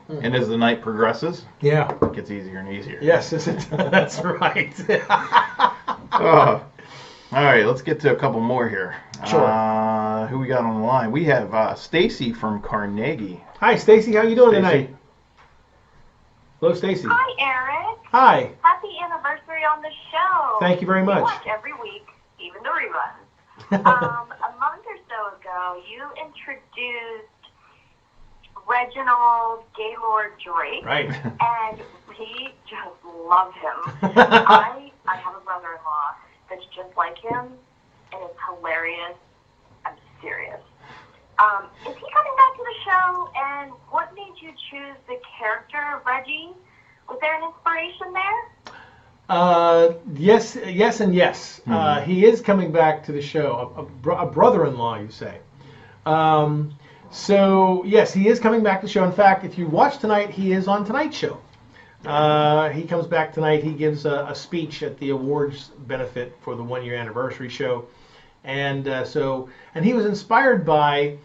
And as the night progresses, Yeah. it gets easier and easier. Yes, that's right. All right, let's get to a couple more here. Sure. Who we got on the line? We have Stacy from Carnegie. Hi, Stacy. How you doing Stacy. tonight? Hello, Stacy. Hi, Eric. Hi. Happy anniversary on the show. Thank you very much. We watch every week, even the reruns. A month or so ago, you introduced Reginald Gaylord Drake. Right. And we just love him. I have a brother-in-law that's just like him, and it's hilarious. I'm serious. Is he coming back to the show, and what made you choose the character of Reggie? Was there an inspiration there? Yes, and yes. He is coming back to the show. A brother-in-law, you say. So yes, he is coming back to the show. In fact, if you watch tonight, he is on tonight's show. He comes back tonight. He gives a speech at the awards benefit for the 1-year anniversary show, And and he was inspired by,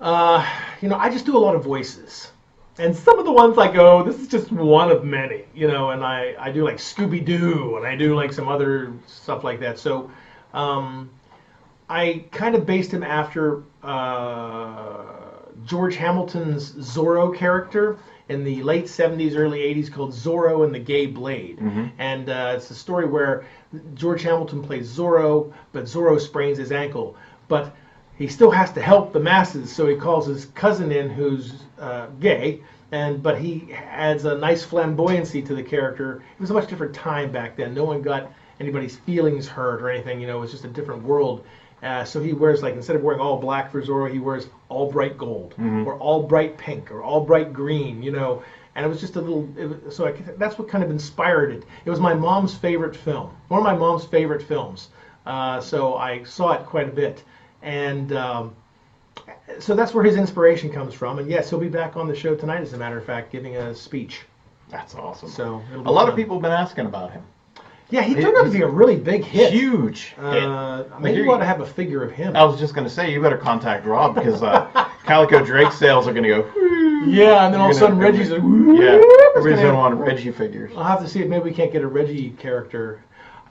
I just do a lot of voices. And some of the ones I go, this is just one of many, and I do like Scooby-Doo, and I do like some other stuff like that. So I kind of based him after George Hamilton's Zorro character in the late 70s, early 80s called Zorro and the Gay Blade. And it's a story where George Hamilton plays Zorro, but Zorro sprains his ankle. But he still has to help the masses, so he calls his cousin in who's gay, but he adds a nice flamboyancy to the character. It was a much different time back then. No one got anybody's feelings hurt or anything. It was just a different world. So he wears, like, instead of wearing all black for Zorro, he wears all bright gold, or all bright pink, or all bright green, And it was just a little, that's what kind of inspired it. It was my mom's favorite film, one of my mom's favorite films. So I saw it quite a bit. And so that's where his inspiration comes from. And yes, he'll be back on the show tonight, as a matter of fact, giving a speech. That's awesome. So a lot of people have been asking about him. Yeah, he turned out to be a really big hit. Huge hit. Maybe you ought to have a figure of him. I was just going to say, you better contact Rob, because Calico Drake sales are going to go. Yeah, and then all of a sudden Reggie's like, yeah, everybody's going to want Reggie figures. I'll have to see if maybe we can't get a Reggie character.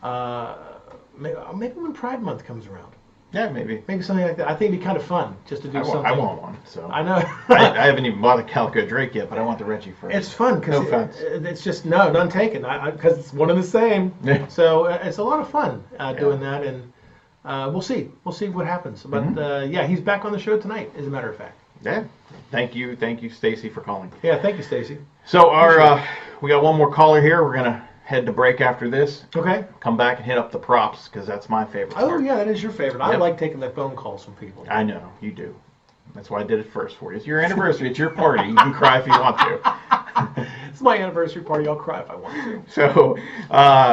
Maybe when Pride Month comes around. Yeah, maybe. Maybe something like that. I think it'd be kind of fun just to do something. I want one. So I know. I haven't even bought a Calico Drake yet, but I want the Reggie first. It's fun because it's just none taken. Because it's one and the same. Yeah. So it's a lot of fun doing that, and we'll see. We'll see what happens. But yeah, he's back on the show tonight, as a matter of fact. Yeah. Thank you, Stacy, for calling. Yeah, thank you, Stacy. So we got one more caller here. We're gonna head to break after this. Okay. Come back and hit up the props, because that's my favorite part. Oh, yeah, that is your favorite. I like taking the phone calls from people. I know, you do. That's why I did it first for you. It's your anniversary. It's your party. You can cry if you want to. It's my anniversary party. I'll cry if I want to. So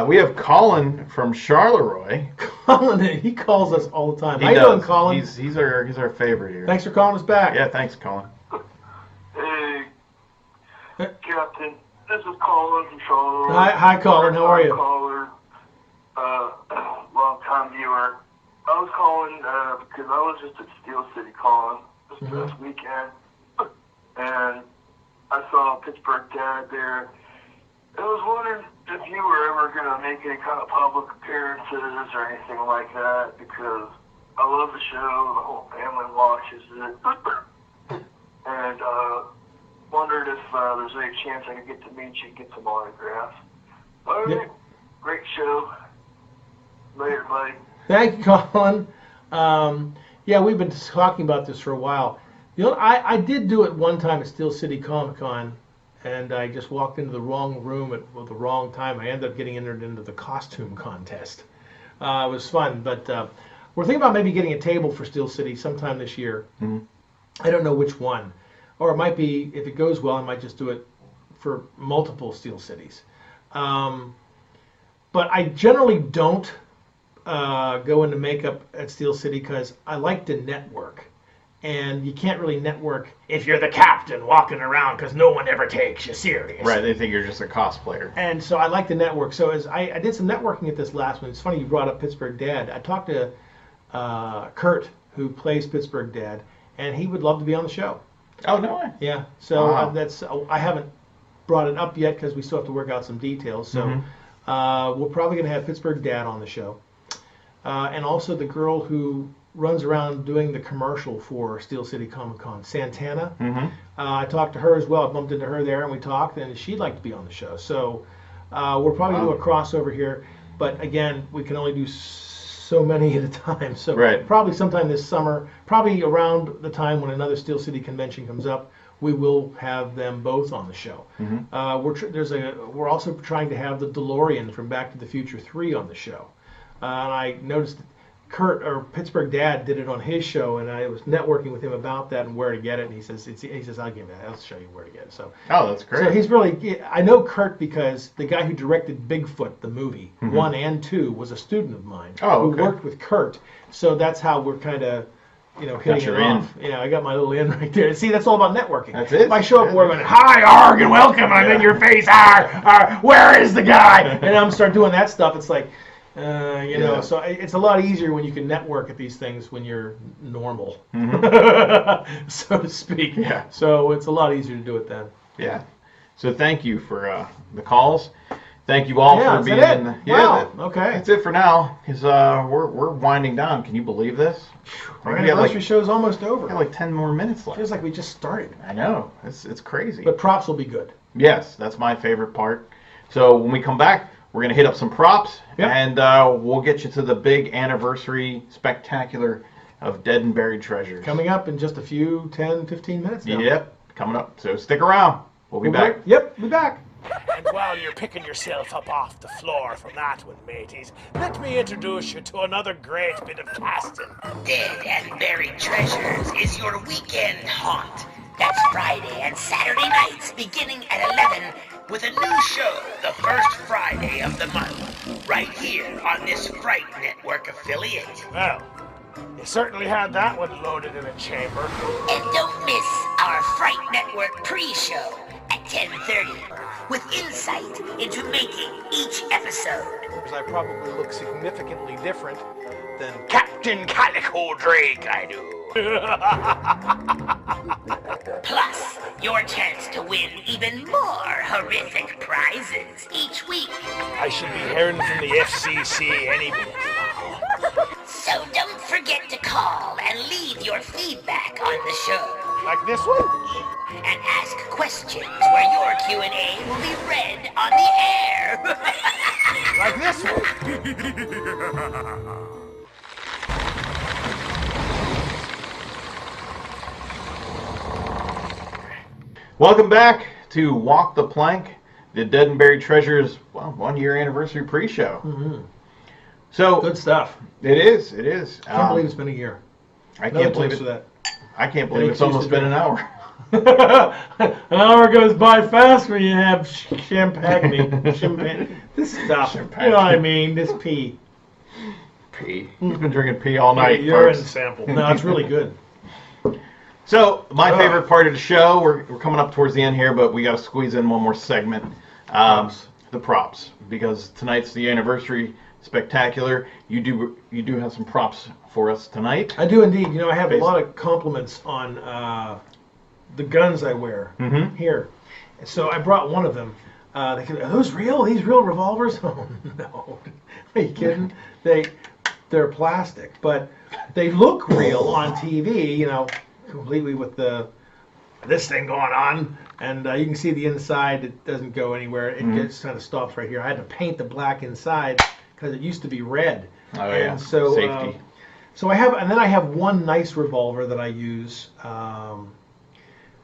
we have Colin from Charleroi. Colin, he calls us all the time. How you doing, Colin? He's our favorite here. Thanks for calling us back. Yeah, thanks, Colin. Hey, Captain. This is Colin from Charleroi. Hi, Colin. How are you? Caller, long-time viewer. I was calling because I was just at Steel City Con this past weekend, and I saw Pittsburgh Dad there. I was wondering if you were ever going to make any kind of public appearances or anything like that, because I love the show. The whole family watches it, and wondered if there's any chance I could get to meet you and get some autographs. All right. Yep. Great show. Later, buddy. Thank you, Colin. Yeah, we've been talking about this for a while. I did do it one time at Steel City Comic Con, and I just walked into the wrong room at the wrong time. I ended up getting entered into the costume contest. It was fun, but we're thinking about maybe getting a table for Steel City sometime this year. Mm-hmm. I don't know which one. Or it might be, if it goes well, I might just do it for multiple Steel Cities. But I generally don't go into makeup at Steel City because I like to network. And you can't really network if you're the captain walking around, because no one ever takes you seriously. Right, they think you're just a cosplayer. And so I like to network. So as I did some networking at this last one. It's funny you brought up Pittsburgh Dad. I talked to Kurt, who plays Pittsburgh Dad, and he would love to be on the show. Oh, no way. Yeah, so I haven't brought it up yet because we still have to work out some details. So we're probably going to have Pittsburgh Dad on the show. And also the girl who runs around doing the commercial for Steel City Comic Con, Santana. I talked to her as well. I bumped into her there and we talked, and she'd like to be on the show. So we'll probably do a crossover here. But again, we can only do so many at a time. So probably sometime this summer, probably around the time when another Steel City convention comes up, we will have them both on the show. We're also trying to have the DeLorean from Back to the Future 3 on the show. And I noticed that Pittsburgh Dad did it on his show, and I was networking with him about that and where to get it. And he says, I'll give you that. I'll show you where to get it. So, that's great. So he's really, I know Kurt because the guy who directed Bigfoot, the movie, 1 and 2, was a student of mine who worked with Kurt. So that's how we're kind of, hitting it off. Yeah, I got my little in right there. See, that's all about networking. That's it. If I show up where I'm going, hi, arg, and welcome, and I'm in your face, where is the guy? And I'm start doing that stuff. It's like, You know, so it's a lot easier when you can network at these things when you're normal, so to speak. Yeah. So it's a lot easier to do it then. Yeah. So thank you for the calls. Thank you all for being in. Wow. Okay. That's it for now, because we're winding down. Can you believe this? Our anniversary show's almost over. We got like 10 more minutes left. Feels like we just started. I know. It's crazy. But props will be good. Yes, that's my favorite part. So when we come back, we're going to hit up some props, and we'll get you to the big anniversary spectacular of Dead and Buried Treasures. Coming up in just a few 10, 15 minutes now. Yep, coming up. So stick around. We'll be back. Yep, be back. And while you're picking yourself up off the floor from that one, mateys, let me introduce you to another great bit of casting. Dead and Buried Treasures is your weekend haunt. That's Friday and Saturday nights beginning at 11 with a new show the first Friday of the month, right here on this Fright Network affiliate. Well, you certainly had that one loaded in a chamber. And don't miss our Fright Network pre-show at 10:30 with insight into making each episode. Because I probably look significantly different than Captain Calico Drake, I do. Plus, your chance to win even more horrific prizes each week. I should be hearing from the FCC any minute now. So don't forget to call and leave your feedback on the show. Like this one? And ask questions where your Q&A will be read on the air. Like this one? Welcome back to Walk the Plank, the Dead and Buried Treasures 1 year anniversary pre-show. Mm-hmm. So good stuff. It is. It is. Can't believe it's been a year. I can't believe it. That. I can't believe it's almost been an hour. An hour goes by fast when you have champagne. This stuff. Champagne. You know what I mean? This pee. Pee. You've been drinking pee all night. Urine folks. sample. No, it's really good. So, my favorite part of the show, we're coming up towards the end here, but we got to squeeze in one more segment. The props. Because tonight's the anniversary spectacular. You do have some props for us tonight. I do indeed. You know, I have a lot of compliments on the guns I wear here. So I brought one of them. Are those real? These real revolvers? Oh, no. Are you kidding? They're plastic, but they look real on TV, you know, completely with this thing going on, and you can see the inside. It doesn't go anywhere. It just kind of stops right here. I had to paint the black inside because it used to be red. Oh, and yeah. So, Safety. So then I have one nice revolver that I use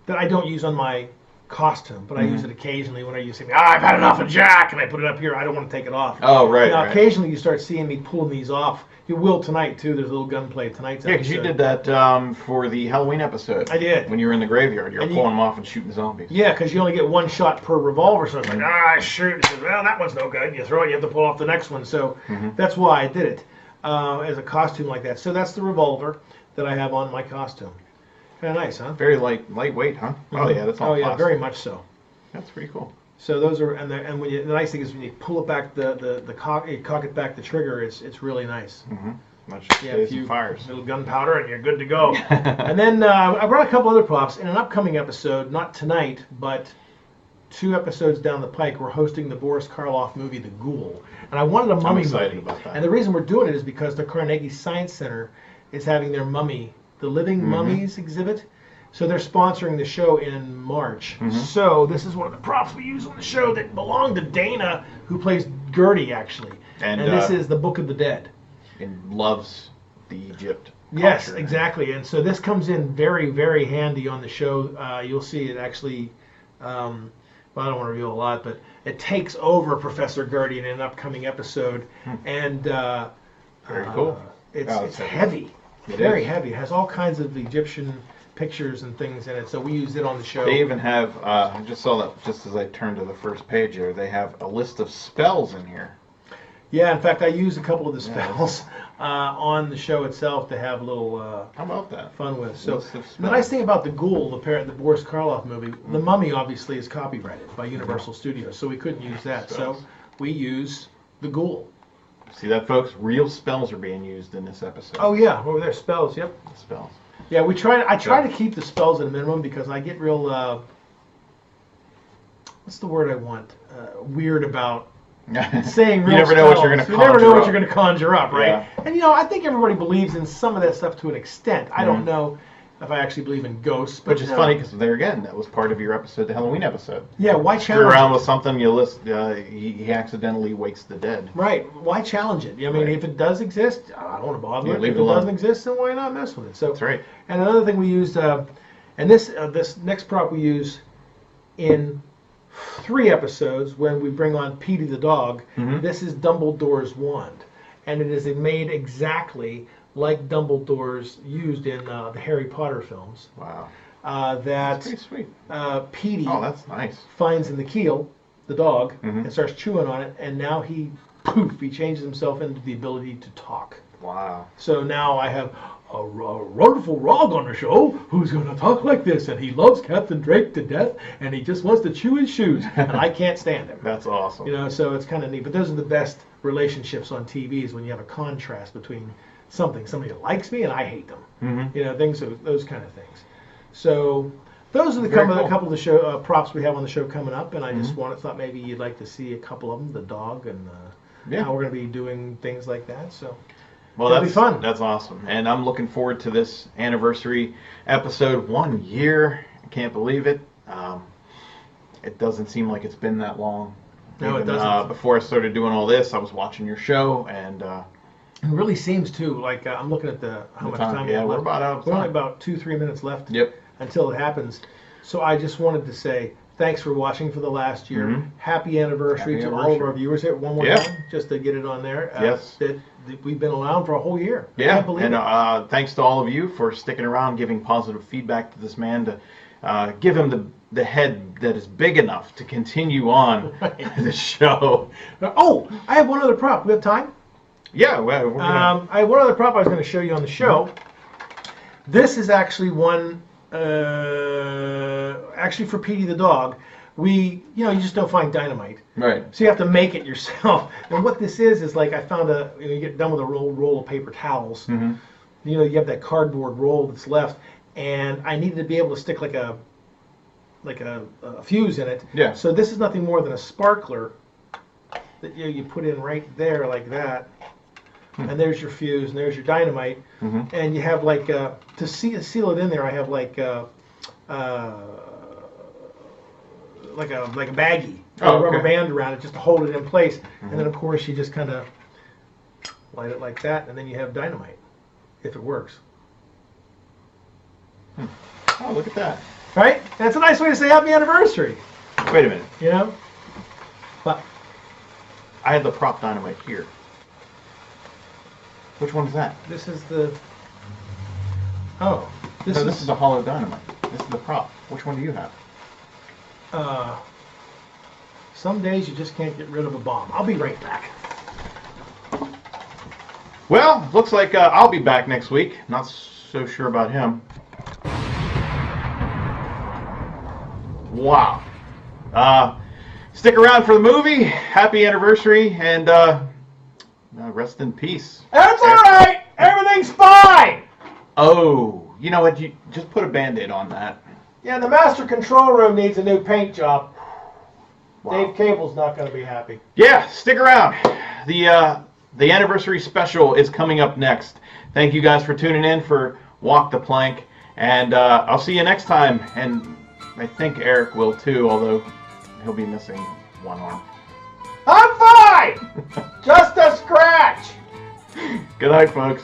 that I don't use on my costume, but I use it occasionally when I use something. I've had enough of Jack, and I put it up here. I don't want to take it off. Oh, right. Now, right. occasionally you start seeing me pulling these off. You will tonight, too. There's a little gunplay tonight's Yeah, because you did that for the Halloween episode. I did. When you were in the graveyard. You were pulling them off and shooting zombies. Yeah, because you only get one shot per revolver, so it's like, I shoot. It says, well, that one's no good. You throw it, you have to pull off the next one. So that's why I did it as a costume like that. So that's the revolver that I have on my costume. Kind of nice, huh? Very lightweight, huh? Oh, yeah, that's all Oh, yeah, plastic. very much so. That's pretty cool. So those are, and when the nice thing is when you pull it back, you cock it back the trigger, it's really nice. Much Yeah, some fires. Little gunpowder and you're good to go. And then I brought a couple other props. In an upcoming episode, not tonight, but 2 episodes down the pike, we're hosting the Boris Karloff movie, The Ghoul. And I wanted a mummy excited movie. about that. And the reason we're doing it is because the Carnegie Science Center is having their mummy, the Living Mummies exhibit. So they're sponsoring the show in March. So this is one of the props we use on the show that belonged to Dana, who plays Gertie, actually. And this is the Book of the Dead. And loves the Egypt. Yes, culture. exactly. And so this comes in very, very handy on the show. You'll see it actually, well, I don't want to reveal a lot, but it takes over Professor Gertie in an upcoming episode. And Very cool. It's heavy. Very heavy. It has all kinds of Egyptian pictures and things in it. So we use it on the show. They even have, I just saw that just as I turned to the first page there, they have a list of spells in here. Yeah, in fact, I use a couple of the spells on the show itself to have a little How about that? fun with. So List of the nice thing about the Ghoul, the Boris Karloff movie, the Mummy obviously is copyrighted by Universal Studios, so we couldn't use that. Spells. So we use the Ghoul. See that, folks? Real spells are being used in this episode. Oh yeah, over there, spells. Yep. Spells. Yeah, I try to keep the spells at a minimum because I get real. What's the word I want? Weird about saying real You never know what you're going to spells. conjure You never know up. what you're going to conjure up, right? Yeah. And I think everybody believes in some of that stuff to an extent. I don't know if I actually believe in ghosts, but Which is funny because there again, that was part of your episode, the Halloween episode. Yeah, why Screw challenge around it? with something, he accidentally wakes the dead. Right. Why challenge it? I mean, Right. if it does exist, I don't want to bother Yeah, it. leave If it it alone. doesn't exist, then why not mess with it? So That's right. And another thing we used, and this next prop we use in 3 episodes when we bring on Petey the dog. This is Dumbledore's wand, and it is made exactly like Dumbledore's used in the Harry Potter films. Wow. That That's pretty sweet. Petey Oh, that's nice. finds in the keel, the dog, and starts chewing on it, and now he changes himself into the ability to talk. Wow. So now I have a wonderful Rog on the show who's going to talk like this, and he loves Captain Drake to death, and he just wants to chew his shoes, and I can't stand him. That's awesome. So it's kind of neat. But those are the best relationships on TV is when you have a contrast between somebody that likes me and I hate them. Those kind of things. So those are the Very couple cool. of the show props we have on the show coming up, and I just thought maybe you'd like to see a couple of them, the dog and how we're going to be doing things like that. So. Well, It'll that's be fun. That's awesome, and I'm looking forward to this anniversary episode. 1 year, I can't believe it. It doesn't seem like it's been that long. No, it doesn't. Before I started doing all this, I was watching your show, and It really seems too like I'm looking at how much time we Yeah, have we're left. about out of We're only time. about 2-3 minutes left. Yep. Until it happens. So I just wanted to say thanks for watching for the last year. Happy anniversary Happy to all of anniversary. our viewers. Here, one more Yeah. time, just to get it on there. Yes. That we've been around for a whole year. I Yeah, can't believe and it. thanks to all of you for sticking around, giving positive feedback to this man, to give him the head that is big enough to continue on the show. Oh, I have one other prop. We have time? Yeah, well, we're gonna, I have one other prop I was going to show you on the show. This is actually one, actually for Petey the dog. You just don't find dynamite. right. So you have to make it yourself. And what this is like I found you get done with a roll of paper towels. You have that cardboard roll that's left, and I needed to be able to stick like a fuse in it. Yeah. So this is nothing more than a sparkler that you put in right there like that. And there's your fuse, and there's your dynamite, and you have to seal it in there. I have like a baggie, Oh, a rubber okay. band around it just to hold it in place. And then of course you just kind of light it like that, and then you have dynamite if it works. Oh, look at that. Right? That's a nice way to say happy anniversary. Wait a minute. But I have the prop dynamite here. Which one is that? this is the. Oh, This is the hollow dynamite. This is the prop. Which one do you have? Some days you just can't get rid of a bomb. I'll be right back. Well, looks like I'll be back next week. Not so sure about him. Wow. Stick around for the movie. Happy anniversary, and rest in peace. That's all right. Everything's fine. Oh, you know what? You just put a Band-Aid on that. Yeah, the master control room needs a new paint job. Wow. Dave Cable's not going to be happy. Yeah, stick around. The anniversary special is coming up next. Thank you guys for tuning in for Walk the Plank, and I'll see you next time. And I think Eric will too, although he'll be missing one arm. I'm fine. Just a scratch. Good night, folks.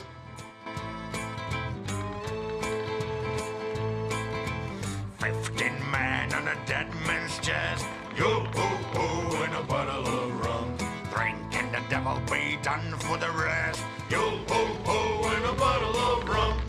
Man on a dead man's chest. Yo-ho-ho, and a bottle of rum. Drinking the devil be done for the rest. Yo-ho-ho, and a bottle of rum.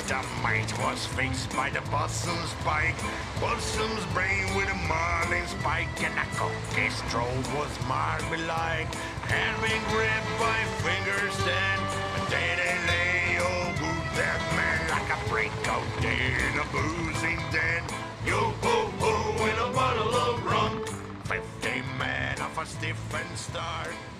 The mate was faced by the possum's spike. Possum's brain with a marlin spike. And a cookie stroll was marble-like. Hand being gripped by fingers then. And they lay old boot that man like a breakout day in a boozing den. Yo-ho-ho, and a bottle of rum. 50 men off a stiff and start.